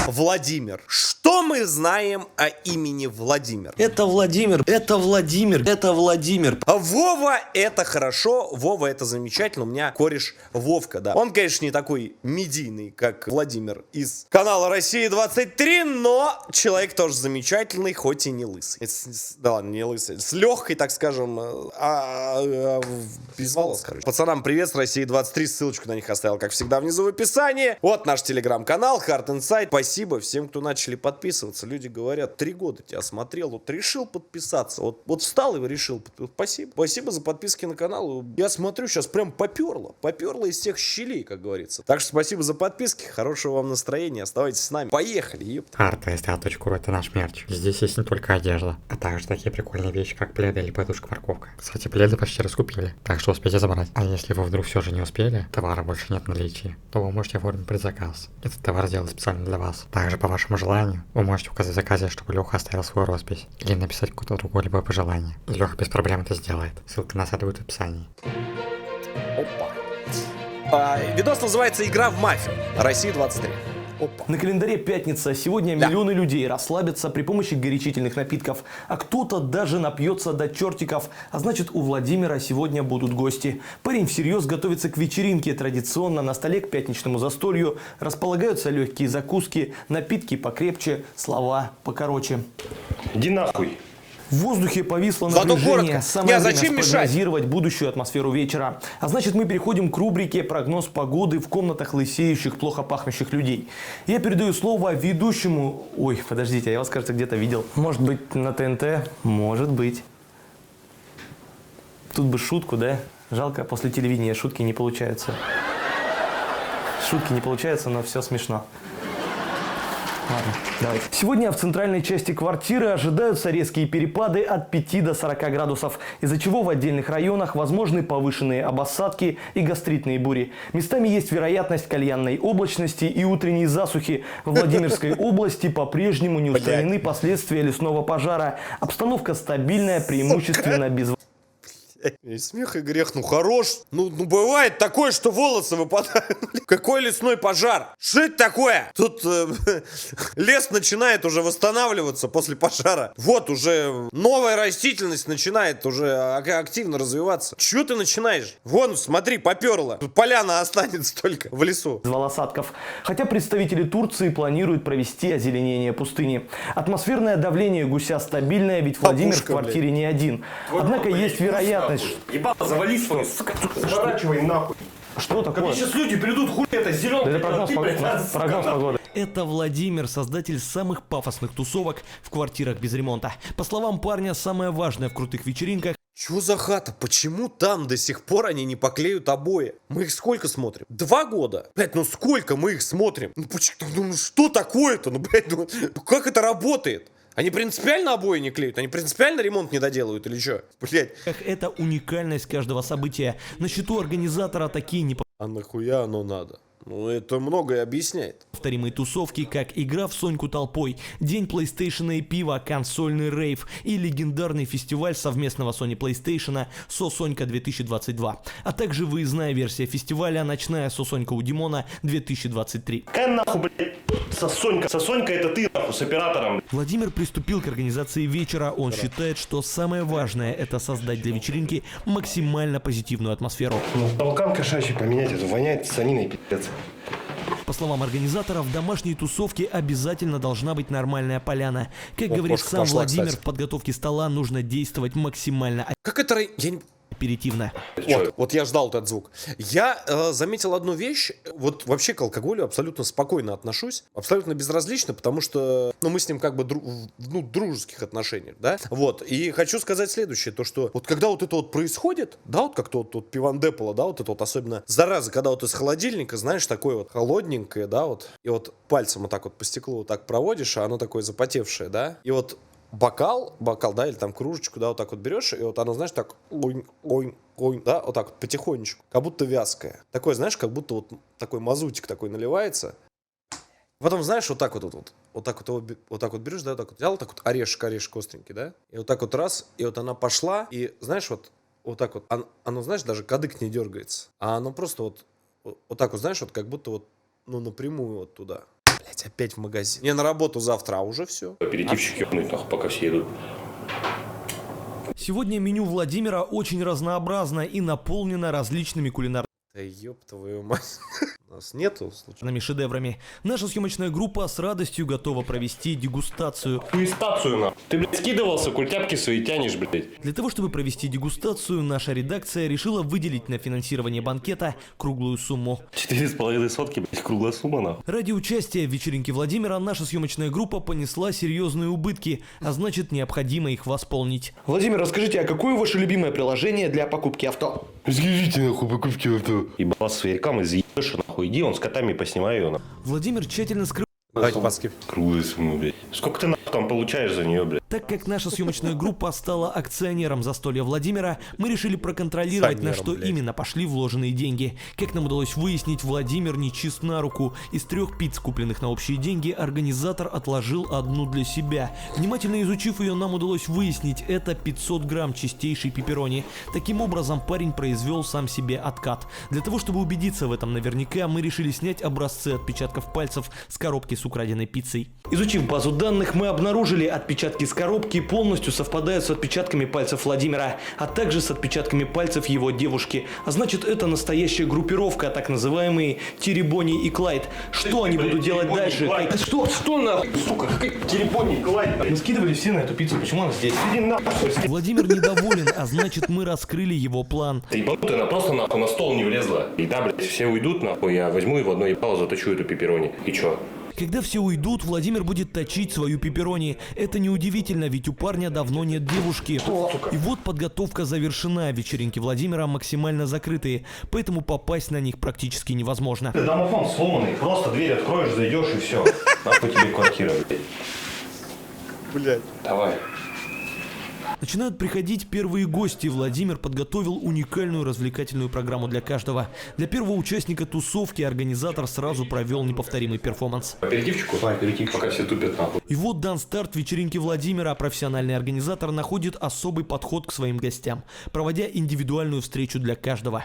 Владимир. Что мы знаем о имени Владимир? Это Владимир, это Владимир, это Владимир. А Вова это хорошо, Вова это замечательно. У меня кореш Вовка, да. Он, конечно, не такой медийный, как Владимир из канала Россия-23, но человек тоже замечательный, хоть и не лысый. Да ладно, не лысый. С легкой, так скажем, без волос, короче. Пацанам привет с России-23, ссылочку на них оставил, как всегда, внизу в описании. Вот наш телеграм-канал Hard Insight. Спасибо всем, кто начали подписываться. Люди говорят, 3 года тебя смотрел, вот решил подписаться. Вот встал и решил. Спасибо. Спасибо за подписки на канал. Я смотрю, сейчас прям поперло. Поперло из всех щелей, как говорится. Так что спасибо за подписки. Хорошего вам настроения. Оставайтесь с нами. Поехали, ёпта. Hardtest.ru — это наш мерч. Здесь есть не только одежда, а также такие прикольные вещи, как пледы или подушка-парковка. Кстати, пледы почти раскупили, так что успейте забрать. А если вы вдруг все же не успели, товара больше нет в наличии, то вы можете оформить предзаказ. Этот товар сделан специально для вас. Также по вашему желанию вы можете указать в заказе, чтобы Леха оставил свою роспись, или написать какое-то другое любое пожелание. И Леха без проблем это сделает. Ссылка на сайт будет в описании. Опа. Видос называется «Игра в мафию». Россия-23. Опа. На календаре пятница. Сегодня миллионы людей расслабятся при помощи горячительных напитков. А кто-то даже напьется до чертиков. А значит, у Владимира сегодня будут гости. Парень всерьез готовится к вечеринке. Традиционно на столе к пятничному застолью располагаются легкие закуски, напитки покрепче, слова покороче. Иди нахуй. В воздухе повисло Зато напряжение. коротко. Самое время зачем мешать? спрогнозировать будущую атмосферу вечера. А значит, мы переходим к рубрике «Прогноз погоды в комнатах лысеющих, плохо пахнущих людей». Я передаю слово ведущему... Ой, подождите, я вас, кажется, где-то видел. Может быть, на ТНТ? Может быть. Тут бы шутку, да? Жалко, после телевидения шутки не получаются. Шутки не получаются, но все смешно. Ладно, давайте. Сегодня в центральной части квартиры ожидаются резкие перепады от 5 до 40 градусов, из-за чего в отдельных районах возможны повышенные обоссадки и гастритные бури. Местами есть вероятность кальянной облачности и утренней засухи. В Владимирской области по-прежнему не устранены последствия лесного пожара. Обстановка стабильная, преимущественно без... И смех, и грех, ну хорош. Ну бывает такое, что волосы выпадают. Какой лесной пожар? Что это такое? Тут лес начинает уже восстанавливаться после пожара. Вот уже новая растительность начинает уже активно развиваться. Чего ты начинаешь? Вон, смотри, поперло. Тут поляна останется только в лесу. Волосатков. Хотя представители Турции планируют провести озеленение пустыни. Атмосферное давление гуся стабильное, ведь Владимир в квартире не один. Однако есть вероятность... Ебало, завали свою, сука, сворачивай нахуй. Что такое? Ко сейчас люди придут, хуй это, зеленый. Это прогноз погоды. Это Владимир, создатель самых пафосных тусовок в квартирах без ремонта. По словам парня, самое важное в крутых вечеринках — Чё за хата? Почему там до сих пор они не поклеют обои? Мы их сколько смотрим? 2 года? Блять, ну сколько мы их смотрим? Ну почему? Ну что такое-то? Ну блять, ну как это работает? Они принципиально обои не клеют? Они принципиально ремонт не доделают или что? Блять. это уникальность каждого события. На счету организатора такие А нахуя оно надо? Ну это многое объясняет. неповторимые тусовки, как игра в Соньку толпой, день PlayStation и пива, консольный рейв и легендарный фестиваль совместного Sony PlayStation «Сосонька 2022», а также выездная версия фестиваля «Ночная Сосонька у Димона 2023». Какая нахуй, блядь, Сосонька? Сосонька это ты, нахуй, с оператором. Владимир приступил к организации вечера. Он считает, что самое важное — это создать для вечеринки максимально позитивную атмосферу. Ну, толкан кошачий поменять, это воняет саниной, пиздец. По словам организаторов, в домашней тусовке обязательно должна быть нормальная поляна. Как говорит кошка сам пошла, Владимир, кстати. в подготовке стола нужно действовать максимально Как это... Я не... оперативно. Вот я ждал этот звук. Я заметил одну вещь. Вот вообще к алкоголю абсолютно спокойно отношусь. Абсолютно безразлично, потому что мы с ним как бы дружеских отношениях, да? Вот. И хочу сказать следующее. То, что вот когда вот это вот происходит, да, вот как-то вот пивандепола, да, вот это вот особенно зараза, когда вот из холодильника, знаешь, такое вот холодненькое, да, вот. И вот пальцем вот так вот по стеклу вот так проводишь, а оно такое запотевшее, да? И вот бокал, да, или там кружечку, да, вот так вот берешь, и вот оно, знаешь, так, да, вот так вот потихонечку, как будто вязкое. Такое, знаешь, как будто вот такой мазутик такой наливается. Потом, знаешь, вот так вот берешь, да, вот так вот взял, так вот орешек остренький, да, и вот так вот раз, и вот она пошла, и, знаешь, вот так вот, оно, знаешь, даже кадык не дергается, а оно просто вот так вот, знаешь, вот как будто вот, напрямую вот туда. Блять, опять в магазин. Не на работу завтра, а уже все. Аперитивчик ебнуть, нахуй, пока все идут. Сегодня меню Владимира очень разнообразно и наполнено различными кулинарными Да ёб твою мать. У нас нету случайно. шедеврами. Наша съемочная группа с радостью готова провести дегустацию. Хуестацию, нахуй. Ты, блядь, скидывался, культяпки свои тянешь, блядь. Для того, чтобы провести дегустацию, наша редакция решила выделить на финансирование банкета круглую сумму. 4,5 сотки, блядь, круглая сумма, нахуй. Ради участия в вечеринке Владимира наша съемочная группа понесла серьезные убытки, а значит необходимо их восполнить. Владимир, расскажите, а какое ваше любимое приложение для покупки авто? Скажите, нахуй, покупки авто. Ебал свои рекламы, заебешь, нахуй. Иди, он с котами поснимай ее, нахуй. Владимир тщательно скрыл, Давайте паски. Круглая сумма, блядь. Сколько ты, нахуй, там получаешь за нее, блядь? так как наша съемочная группа стала акционером застолья Владимира, мы решили проконтролировать, на Акционером, что блядь. именно пошли вложенные деньги. Как нам удалось выяснить, Владимир не чист на руку. Из 3 пиц, купленных на общие деньги, организатор отложил одну для себя. Внимательно изучив ее, нам удалось выяснить, это 500 грамм чистейшей пепперони. Таким образом, парень произвел сам себе откат. Для того, чтобы убедиться в этом наверняка, мы решили снять образцы отпечатков пальцев с коробки с украденной пиццей. Изучив базу данных, мы обнаружили, отпечатки с коробки полностью совпадают с отпечатками пальцев Владимира, а также с отпечатками пальцев его девушки. А значит, это настоящая группировка, так называемые Тири, Бонни и Клайд. Что они будут делать дальше? Что нахуй? Сука, какой телефонник, Клайд? Мы скидывали все на эту пиццу, почему она здесь? Иди нахуй. Владимир недоволен, а значит, мы раскрыли его план. Ты ебанутая, она просто нахуй на стол не влезла. И да, блядь, все уйдут, нахуй, я возьму и в одно ебало заточу эту пепперони. И чё? Когда все уйдут, Владимир будет точить свою пепперони. Это неудивительно, ведь у парня давно нет девушки. И вот подготовка завершена, вечеринки Владимира максимально закрытые, поэтому попасть на них практически невозможно. Домофон сломанный, просто дверь откроешь, зайдешь и все. Нахуй тебе квартира, блядь. Блять. Давай. Начинают приходить первые гости. Владимир подготовил уникальную развлекательную программу для каждого. Для первого участника тусовки организатор сразу провел неповторимый перформанс. Аперитивчику? Аперитив, пока все тупят, нахуй. И вот дан старт вечеринки Владимира, а профессиональный организатор находит особый подход к своим гостям, проводя индивидуальную встречу для каждого.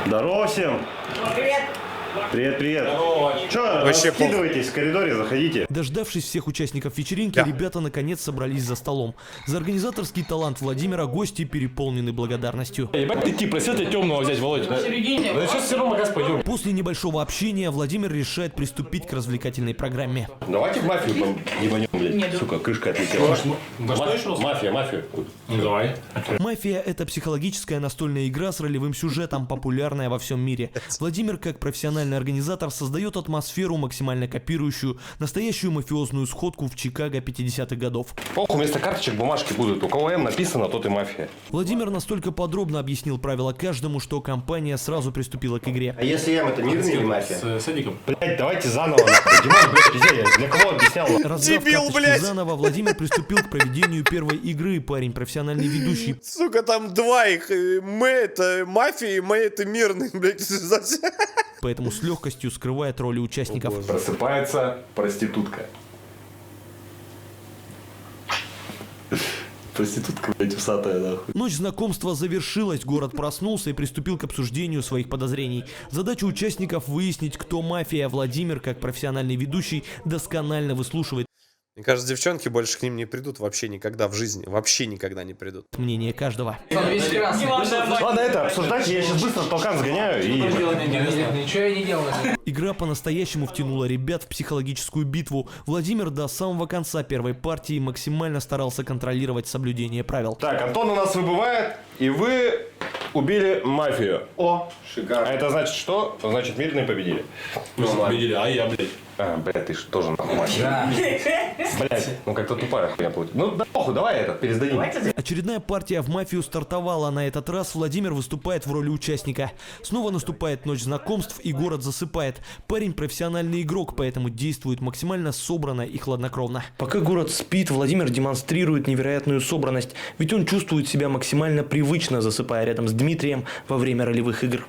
Здорово всем. Привет. Привет, привет. Че, Вообще раскидывайтесь в коридоре, заходите. Дождавшись всех участников вечеринки, Да. ребята наконец собрались за столом. За организаторский талант Владимира гости переполнены благодарностью. Ебать ты тип, просил тебя темного взять, Володь. Да сейчас все равно магаз пойдем. После небольшого общения Владимир решает приступить к развлекательной программе. Давайте в мафию ебанем, блядь. Сука, крышка отлетела. Мафия. Ну давай. «Мафия» — это психологическая настольная игра с ролевым сюжетом, популярная во всем мире. Владимир, как профессиональный организатор, создает атмосферу, максимально копирующую настоящую мафиозную сходку в Чикаго 50-х годов. Похуй, вместо карточек бумажки будут. У кого М написано, тот и мафия. Владимир настолько подробно объяснил правила каждому, что компания сразу приступила к игре. А если М это мирный или мафия? С Садиком. Блять, давайте заново, нахуй. Димон, блядь, пиздец, я для кого объяснял? Раздав Дебил, карточки блядь! заново, Владимир приступил к проведению первой игры. Парень профессиональный ведущий. Сука, там два их. Мы это мафия, мы это мирный, блядь. Поэтому с легкостью скрывает роли участников. Просыпается проститутка. Проститутка, блядь, усатая, нахуй. Ночь знакомства завершилась, город проснулся и приступил к обсуждению своих подозрений. Задача участников выяснить, кто мафия. Владимир, как профессиональный ведущий, досконально выслушивает Мне кажется, девчонки больше к ним не придут вообще никогда в жизни. Вообще никогда не придут. мнение каждого. Ладно, это, обсуждайте, я сейчас быстро в толкан сгоняю и... Ничего я не делаю. Игра по-настоящему втянула ребят в психологическую битву. Владимир до самого конца первой партии максимально старался контролировать соблюдение правил. Так, Антон у нас выбывает, и вы убили мафию. О, шикарно. А это значит что? Значит, мирные победили. Победили, а я, блядь. А, блядь, ты ж тоже нахуй мафия. Блядь, ну как-то тупая хуйня получилась. Ну, да похуй, давай этот, пересдадим. Очередная партия в мафию стартовала. На этот раз Владимир выступает в роли участника. Снова наступает ночь знакомств, и город засыпает. Парень профессиональный игрок, поэтому действует максимально собранно и хладнокровно. Пока город спит, Владимир демонстрирует невероятную собранность, ведь он чувствует себя максимально привычно, засыпая рядом с Дмитрием во время ролевых игр.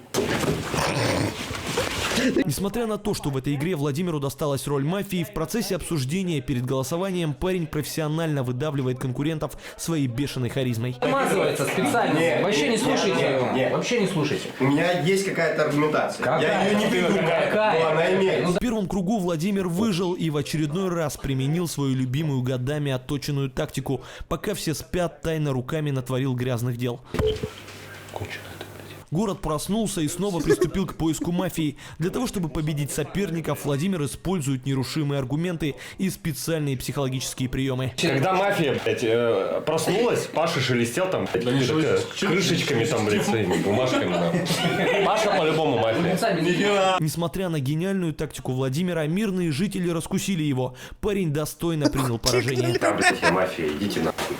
Несмотря на то, что в этой игре Владимиру досталась роль мафии, в процессе обсуждения перед голосованием парень профессионально выдавливает конкурентов своей бешеной харизмой. Смазывается специально. Нет, Вообще не слушайте его. нет. Вообще не слушайте. У меня есть какая-то аргументация. Я Какая? ее не придумал, Какая? но она имеется. В первом кругу Владимир выжил и в очередной раз применил свою любимую годами отточенную тактику. Пока все спят, тайно руками натворил грязных дел. Город проснулся и снова приступил к поиску мафии. Для того, чтобы победить соперников, Владимир использует нерушимые аргументы и специальные психологические приемы. Когда мафия, блядь, проснулась, Паша шелестел там, блядь, крышечками там, блядь, своими бумажками. Да. Паша по-любому мафия. Несмотря на гениальную тактику Владимира, мирные жители раскусили его. Парень достойно принял поражение. Да, блядь, я мафия, идите нахуй.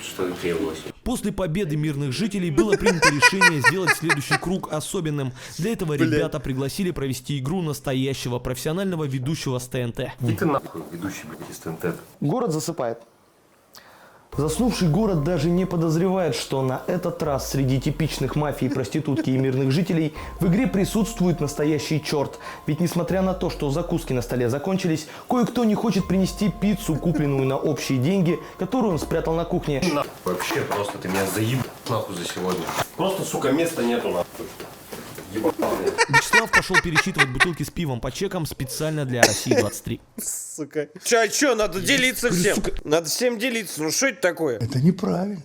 Что требовалось? После победы мирных жителей было принято решение сделать следующий круг особенным. Для этого ребята пригласили провести игру настоящего профессионального ведущего с ТНТ. Иди ты нахуй, ведущий, блядь, из ТНТ. Город засыпает. Заснувший город даже не подозревает, что на этот раз среди типичных мафий, проститутки и мирных жителей в игре присутствует настоящий черт. Ведь несмотря на то, что закуски на столе закончились, кое-кто не хочет принести пиццу, купленную на общие деньги, которую он спрятал на кухне. Вообще просто ты меня заебал нахуй за сегодня. Просто, сука, места нету нахуй. Вячеслав пошел пересчитывать бутылки с пивом по чекам специально для России-23. Сука. Чё, надо делиться всем. Надо всем делиться. Ну что это такое? Это неправильно.